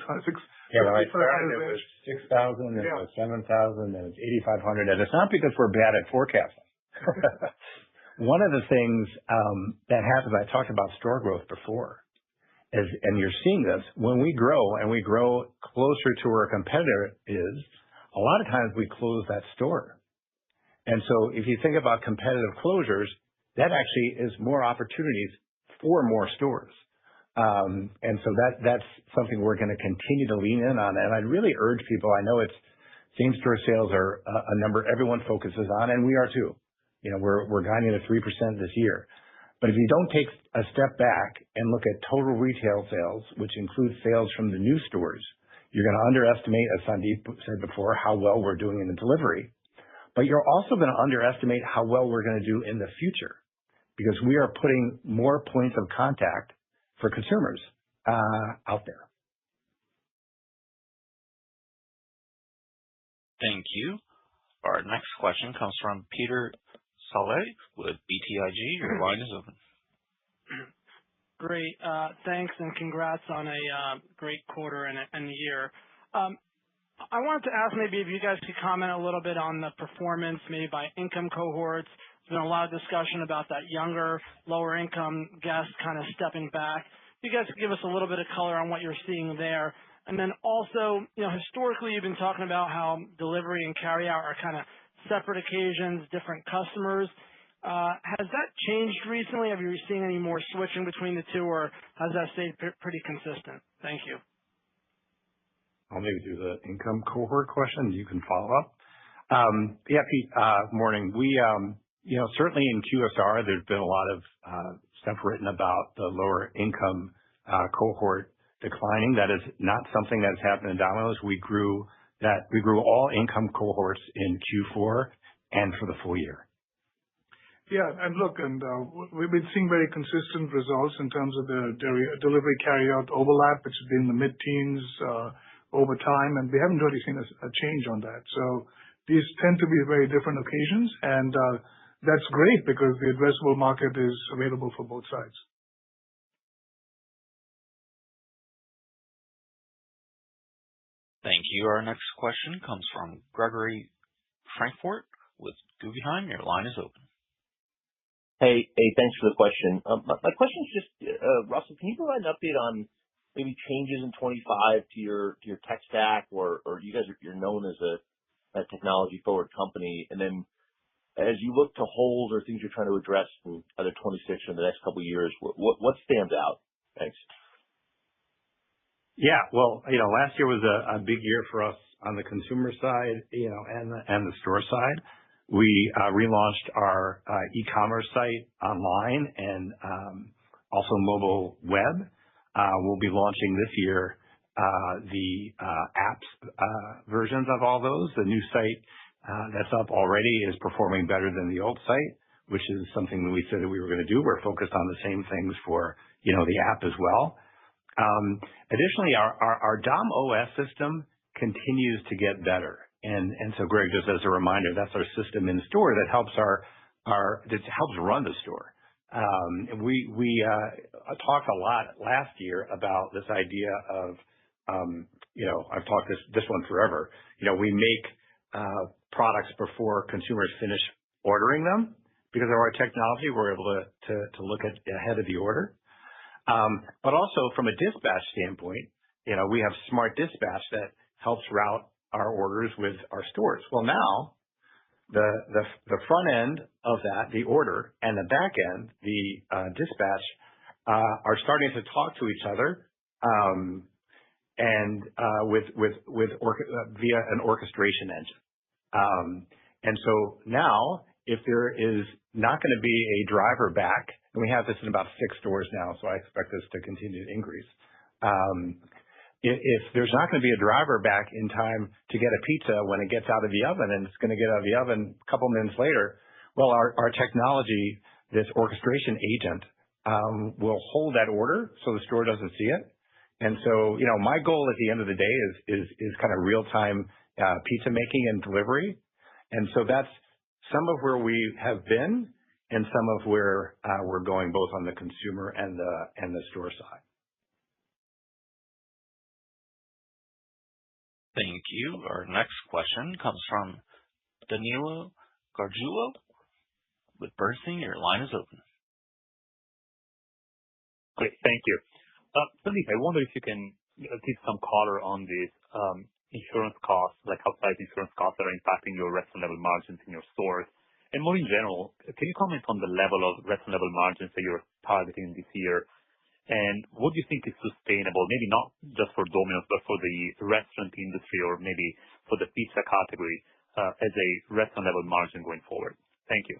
Yeah, when I started, it was 6,000, it was 7,000, then it's 8,500. And it's not because we're bad at forecasting. One of the things that happens, I talked about store growth before, and you're seeing this, when we grow and we grow closer to where a competitor is, a lot of times we close that store. And so if you think about competitive closures, that actually is more opportunities for more stores. And so that's something we're going to continue to lean in on. And I'd really urge people, I know it's same-store sales are a number everyone focuses on, and we are too. We're guiding to 3% this year. But if you don't take a step back and look at total retail sales, which includes sales from the new stores, you're going to underestimate, as Sandeep said before, how well we're doing in the delivery. But you're also going to underestimate how well we're going to do in the future, because we are putting more points of contact for consumers out there. Thank you. Our next question comes from Peter Saleh with BTIG. Your line is open. Great. Thanks, and congrats on a great quarter and year. I wanted to ask maybe if you guys could comment a little bit on the performance maybe by income cohorts. There's been a lot of discussion about that younger, lower income guest kind of stepping back. If you guys could give us a little bit of color on what you're seeing there. And then also, historically, you've been talking about how delivery and carryout are kind of separate occasions, different customers. Has that changed recently? Have you seen any more switching between the two, or has that stayed pretty consistent? Thank you. I'll maybe do the income cohort question. You can follow up. Yeah, Pete, morning. We, certainly in QSR, there's been a lot of stuff written about the lower income cohort declining. That is not something that's happened in Domino's. We grew all income cohorts in Q4 and for the full year. Yeah, and look, we've been seeing very consistent results in terms of the delivery carryout overlap. It's been in the mid-teens over time, and we haven't really seen a change on that. So these tend to be very different occasions, and that's great because the addressable market is available for both sides. Thank you. Our next question comes from Gregory Francfort with Guggenheim. Your line is open. Hey, thanks for the question. My question is just, Russell, can you provide an update on maybe changes in 25 to your tech stack, or you guys you're known as a technology forward company, and then as you look to hold or things you're trying to address in either 26 or the next couple of years, what stands out? Thanks. Yeah, well, last year was a big year for us on the consumer side, and the store side. We relaunched our e-commerce site online and also mobile web. We'll be launching this year the apps versions of all those. The new site that's up already is performing better than the old site, which is something that we said that we were going to do. We're focused on the same things for the app as well. Additionally, our Dom OS system continues to get better. And so, Greg, just as a reminder, that's our system in store that helps that helps run the store. We talked a lot last year about this idea of, I've talked this one forever. We make products before consumers finish ordering them. Because of our technology, we're able to look ahead of the order. But also from a dispatch standpoint, we have smart dispatch that helps route our orders with our stores. Well, now the front end of that, the order, and the back end, the dispatch, are starting to talk to each other, and via an orchestration engine. And so now, if there is not going to be a driver back, and we have this in about 6 stores now, so I expect this to continue to increase. If there's not going to be a driver back in time to get a pizza when it gets out of the oven, and it's going to get out of the oven a couple minutes later, well, our technology, this orchestration agent, will hold that order so the store doesn't see it. And so, my goal at the end of the day is kind of real-time pizza making and delivery. And so that's some of where we have been and some of where we're going, both on the consumer and the store side. Thank you. Our next question comes from Danilo Gargiulo with Bernstein. Your line is open. Great. Thank you. Sandeep, I wonder if you can give some color on these insurance costs, like how size insurance costs are impacting your restaurant level margins in your stores. And more in general, can you comment on the level of restaurant level margins that you're targeting this year? And what do you think is sustainable, maybe not just for Domino's, but for the restaurant industry or maybe for the pizza category as a restaurant level margin going forward? Thank you.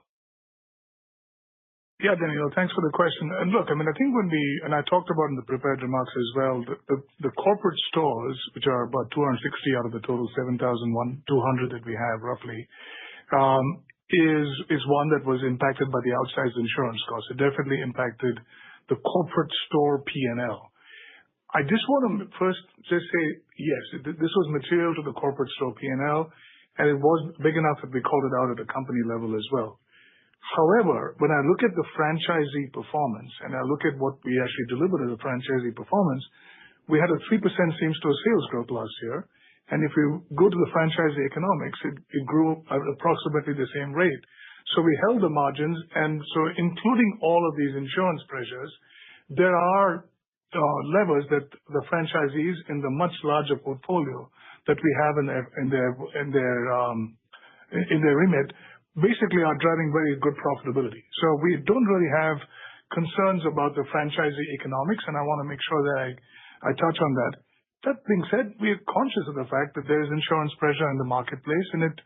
Yeah, Danilo, thanks for the question. And look, I mean, I think and I talked about in the prepared remarks as well, the corporate stores, which are about 260 out of the total 7,200 that we have roughly, is one that was impacted by the outsized insurance costs. It definitely impacted the corporate store P&L. I just want to first just say, yes, this was material to the corporate store P&L, and it was big enough that we called it out at the company level as well. However, when I look at the franchisee performance and I look at what we actually delivered as a franchisee performance, we had a 3% same-store sales growth last year. And if you go to the franchisee economics, it grew at approximately the same rate. So we held the margins. And so including all of these insurance pressures, there are levers that the franchisees in the much larger portfolio that we have in their remit basically are driving very good profitability. So we don't really have concerns about the franchisee economics, and I want to make sure that I touch on that. That being said, we are conscious of the fact that there is insurance pressure in the marketplace, and it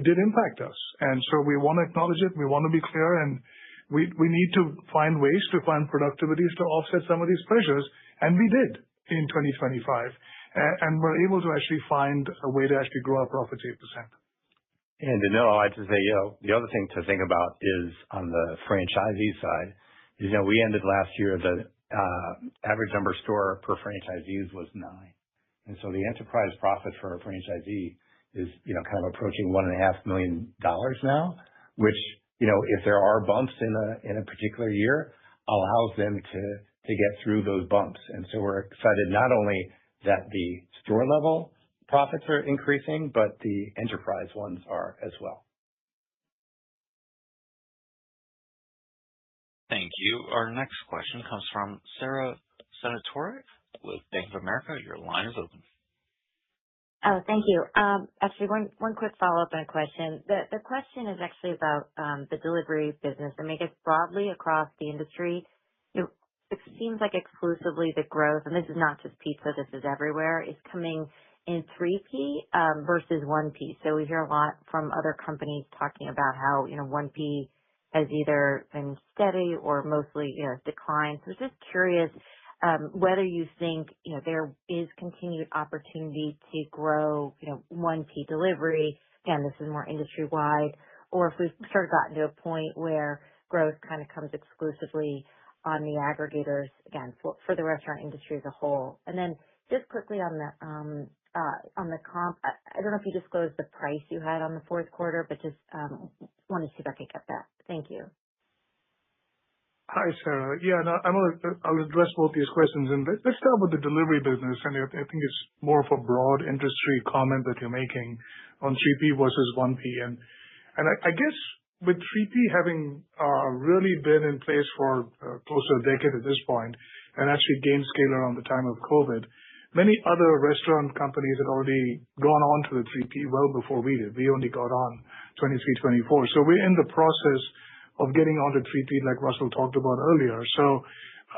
did impact us. And so we want to acknowledge it. We want to be clear, and we need to find ways to find productivities to offset some of these pressures, and we did in 2025. And we're able to actually find a way to actually grow our profits 8%. And Danilo, I'd just say, the other thing to think about is on the franchisee side, is, we ended last year, the average number of store per franchisees was 9. And so the enterprise profit for a franchisee is, kind of approaching $1.5 million now, which, if there are bumps in a particular year, allows them to get through those bumps. And so we're excited not only that the store level profits are increasing, but the enterprise ones are as well. Thank you. Our next question comes from Sara Senatore with Bank of America. Your line is open. Oh, thank you. Actually, one quick follow-up on a question. The question is actually about the delivery business. I mean, I guess broadly across the industry, it seems like exclusively the growth, and this is not just pizza, this is everywhere, is coming in 3P versus 1P. So we hear a lot from other companies talking about how, 1P has either been steady or mostly, declined. So just curious whether you think, there is continued opportunity to grow, 1P delivery. Again, this is more industry-wide, or if we've sort of gotten to a point where growth kind of comes exclusively on the aggregators, again, for the restaurant industry as a whole. And then just quickly on the comp, I don't know if you disclosed the price you had on the fourth quarter, but just wanted to see if I could get that. Thank you. Hi, Sarah. Yeah, no, I'll address both these questions. And let's start with the delivery business. And I think it's more of a broad industry comment that you're making on 3P versus 1P. And I guess with 3P having really been in place for close to a decade at this point and actually gained scale around the time of COVID, many other restaurant companies had already gone on to the 3P well before we did. We only got on 23, 24. So we're in the process of getting onto 3P like Russell talked about earlier. So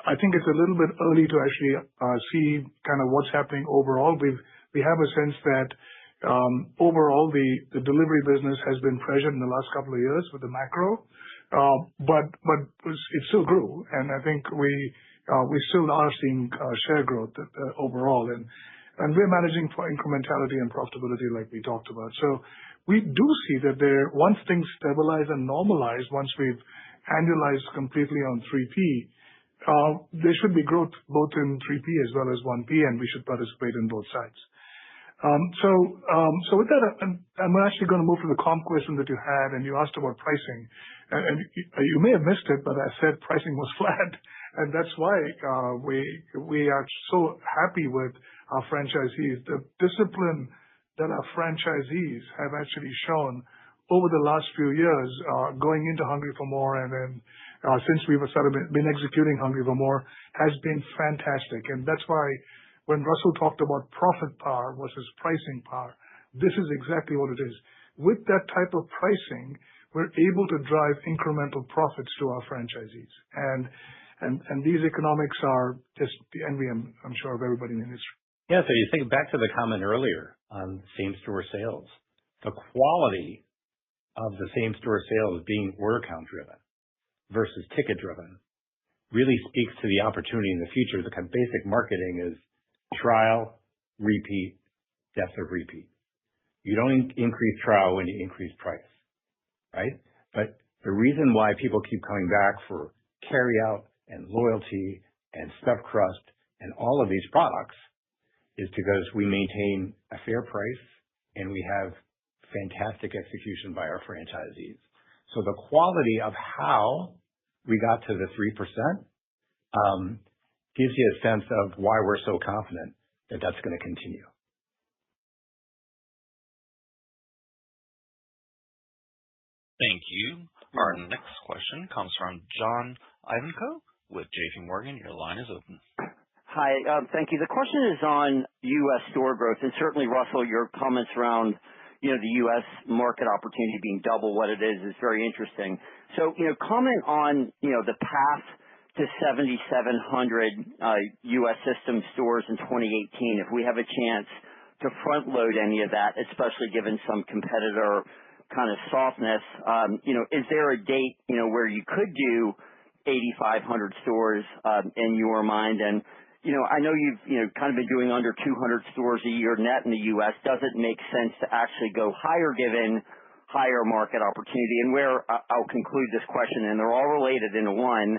I think it's a little bit early to actually see kind of what's happening overall. We have a sense that overall the delivery business has been pressured in the last couple of years with the macro, but it still grew. And I think we still are seeing share growth overall. And we're managing for incrementality and profitability like we talked about. So we do see that once things stabilize and normalize, once we've annualized completely on 3P, there should be growth both in 3P as well as 1P, and we should participate in both sides. With that, I'm actually going to move to the comp question that you had, and you asked about pricing. You may have missed it, but I said pricing was flat, and that's why we are so happy with our franchisees. The discipline that our franchisees have actually shown over the last few years, going into Hungry for More, and then since we've been executing Hungry for More, has been fantastic. And that's why when Russell talked about profit power versus pricing power, this is exactly what it is. With that type of pricing, we're able to drive incremental profits to our franchisees. And these economics are just the envy, I'm sure, of everybody in the industry. Yeah, so you think back to the comment earlier on same-store sales. The quality of the same-store sales being order count driven versus ticket driven really speaks to the opportunity in the future. The kind of basic marketing is trial, repeat, depth of repeat. You don't increase trial when you increase price, right? But the reason why people keep coming back for carryout and loyalty and stuffed crust and all of these products is because we maintain a fair price and we have fantastic execution by our franchisees. So the quality of how we got to the 3% gives you a sense of why we're so confident that that's going to continue. Thank you. Our next question comes from John Ivankoe with JP Morgan. Your line is open. Hi, thank you. The question is on U.S. store growth, and certainly, Russell, your comments around the U.S. market opportunity being double what it is very interesting. So, comment on the path to 7,700 U.S. system stores in 2018. If we have a chance to front load any of that, especially given some competitor kind of softness, is there a date where you could do 8,500 stores in your mind? And I know you've kind of been doing under 200 stores a year net in the U.S. Does it make sense to actually go higher given higher market opportunity? And where I'll conclude this question, and they're all related into one,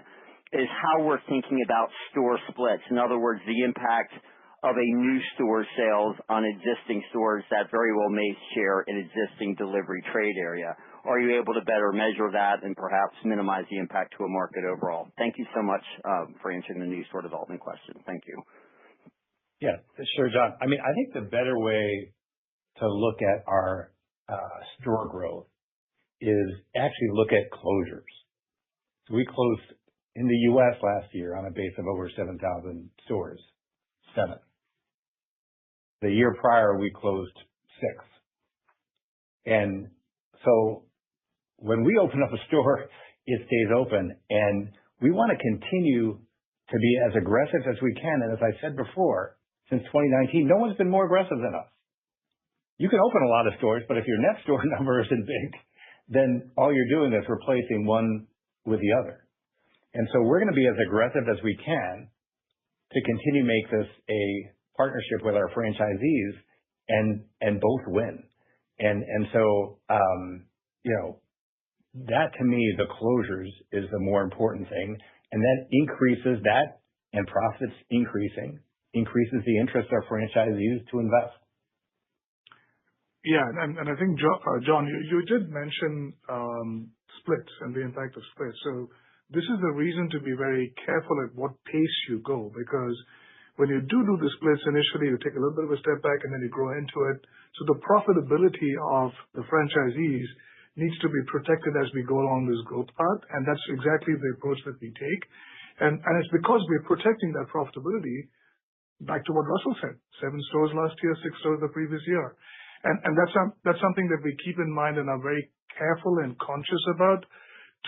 is how we're thinking about store splits. In other words, the impact of a new store sales on existing stores that very well may share an existing delivery trade area. Are you able to better measure that and perhaps minimize the impact to a market overall? Thank you so much for answering the new store development question. Thank you. Yeah, sure, John. I mean, I think the better way to look at our store growth is actually look at closures. So we closed in the U.S. last year on a base of over 7,000 stores, 7. The year prior, we closed 6. And so when we open up a store, it stays open. And we want to continue to be as aggressive as we can. And as I said before, since 2019, no one's been more aggressive than us. You can open a lot of stores, but if your next door number isn't big, then all you're doing is replacing one with the other. And so we're going to be as aggressive as we can to continue to make this a partnership with our franchisees and both win. And so, that to me, the closures is the more important thing. And that increases that and profits increases the interest of franchisees to invest. Yeah. And I think, John, you did mention splits and the impact of splits. So this is the reason to be very careful at what pace you go, because when you do the splits initially, you take a little bit of a step back and then you grow into it. So the profitability of the franchisees needs to be protected as we go along this growth path. And that's exactly the approach that we take. And it's because we're protecting that profitability, back to what Russell said, 7 stores last year, 6 stores the previous year. And that's something that we keep in mind and are very careful and conscious about,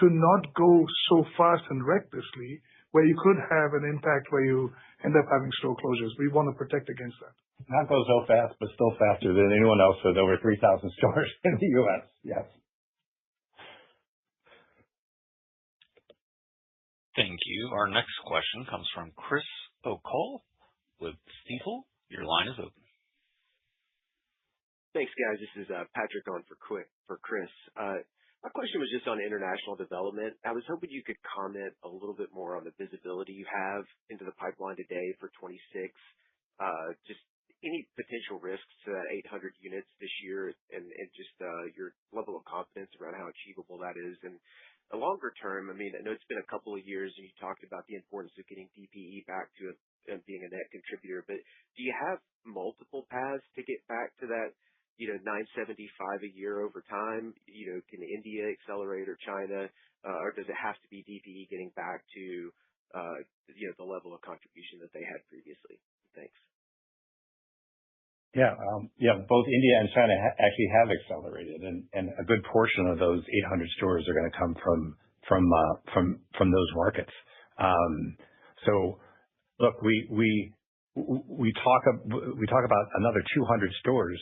to not go so fast and recklessly where you could have an impact where you end up having store closures. We want to protect against that. Not go so fast, but still faster than anyone else with over 3,000 stores in the U.S. Yes. Thank you. Our next question comes from Chris O'Cull with Stifel. Your line is open. Thanks, guys. This is Patrick on for Chris. My question was just on international development. I was hoping you could comment a little bit more on the visibility you have into the pipeline today for 26. Just any potential risks to that 800 units this year and just your level of confidence around how achievable that is? And the longer term, I mean, I know it's been a couple of years, and you talked about the importance of getting DPE back to being a net contributor, but do you have multiple paths to get back to that, 975 a year over time? Can India accelerate or China, or does it have to be DPE getting back to, the level of contribution that they had previously? Thanks. Yeah. Both India and China actually have accelerated, and a good portion of those 800 stores are going to come from those markets. So look, we talk about another 200 stores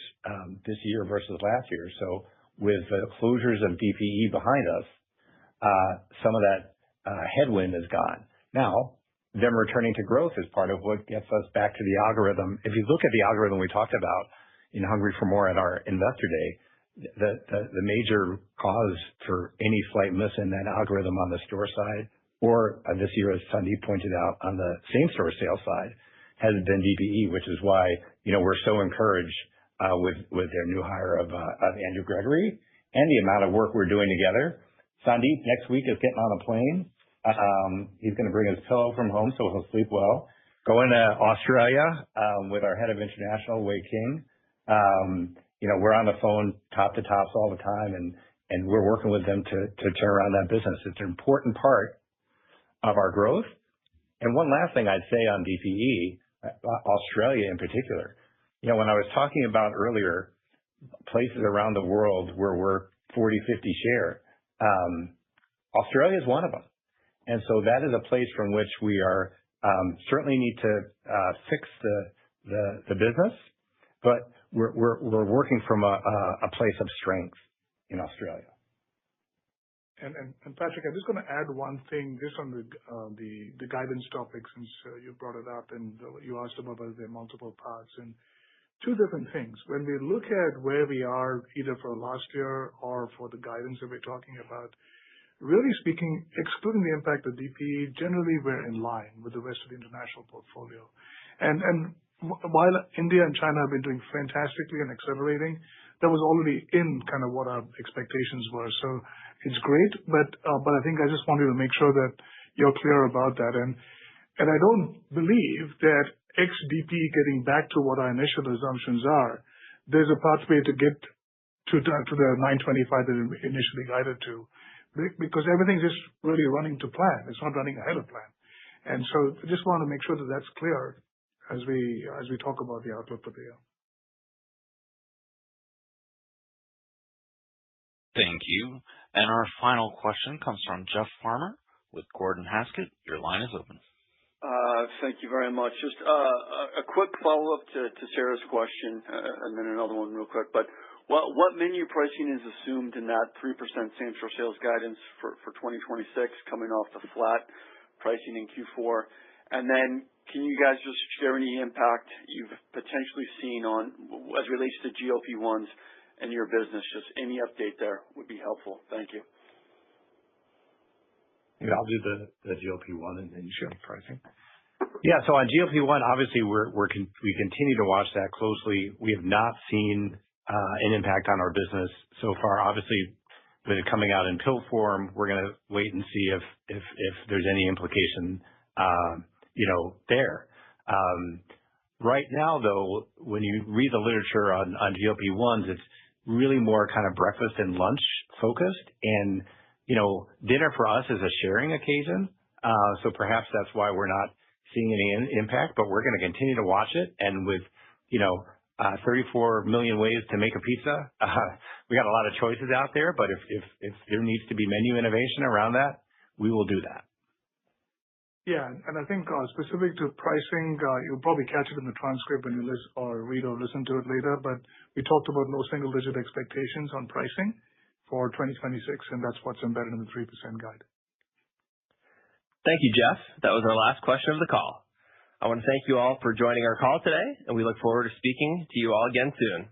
this year versus last year. So with the closures of DPE behind us, some of that headwind is gone. Now, them returning to growth is part of what gets us back to the algorithm. If you look at the algorithm we talked about in Hungry for More at our Investor Day, the major cause for any slight miss in that algorithm on the store side, or this year, as Sandeep pointed out, on the same-store sales side, has been DPE, which is why we're so encouraged with their new hire of Andrew Gregory and the amount of work we're doing together. Sandeep next week is getting on a plane. He's going to bring his pillow from home so he'll sleep well. Going to Australia with our head of international, Wei King. We're on the phone top to tops all the time, and we're working with them to turn around that business. It's an important part of our growth. And one last thing I'd say on DPE, Australia in particular. When I was talking about earlier places around the world where we're 40, 50 share, Australia is one of them. And so that is a place from which we are certainly need to fix the business, but we're working from a place of strength in Australia. And Patrick, I'm just going to add one thing just on the guidance topic, since you brought it up and you asked about whether there are multiple paths. And two different things. When we look at where we are, either for last year or for the guidance that we're talking about, really speaking, excluding the impact of DPE, generally we're in line with the rest of the international portfolio. And while India and China have been doing fantastically and accelerating, that was already in kind of what our expectations were. So it's great, but I think I just wanted to make sure that you're clear about that. And I don't believe that ex-DPE getting back to what our initial assumptions are, there's a pathway to get to the 925 that we initially guided to, because everything's just really running to plan. It's not running ahead of plan. And so I just want to make sure that that's clear as we talk about the outlook for the year. Thank you. And our final question comes from Jeff Farmer with Gordon Haskett. Your line is open. Thank you very much. Just a quick follow-up to Sarah's question, and then another one real quick. But what menu pricing is assumed in that 3% same-store sales guidance for 2026, coming off the flat pricing in Q4? And then can you guys just share any impact you've potentially seen on, as it relates to GLP-1s and your business? Just any update there would be helpful. Thank you. Yeah, I'll do the GLP-1 and then share the pricing. Yeah, so on GLP-1, obviously we continue to watch that closely. We have not seen an impact on our business so far. Obviously, with it coming out in pill form, we're going to wait and see if there's any implication, there. Right now, though, when you read the literature on GLP-1s, it's really more kind of breakfast and lunch focused, and dinner for us is a sharing occasion. So perhaps that's why we're not seeing any impact, but we're going to continue to watch it. And with 34 million ways to make a pizza, we got a lot of choices out there. But if there needs to be menu innovation around that, we will do that. Yeah, and I think specific to pricing, you'll probably catch it in the transcript when you read or listen to it later. But we talked about low single-digit expectations on pricing for 2026, and that's what's embedded in the 3% guide. Thank you, Jeff. That was our last question of the call. I want to thank you all for joining our call today, and we look forward to speaking to you all again soon.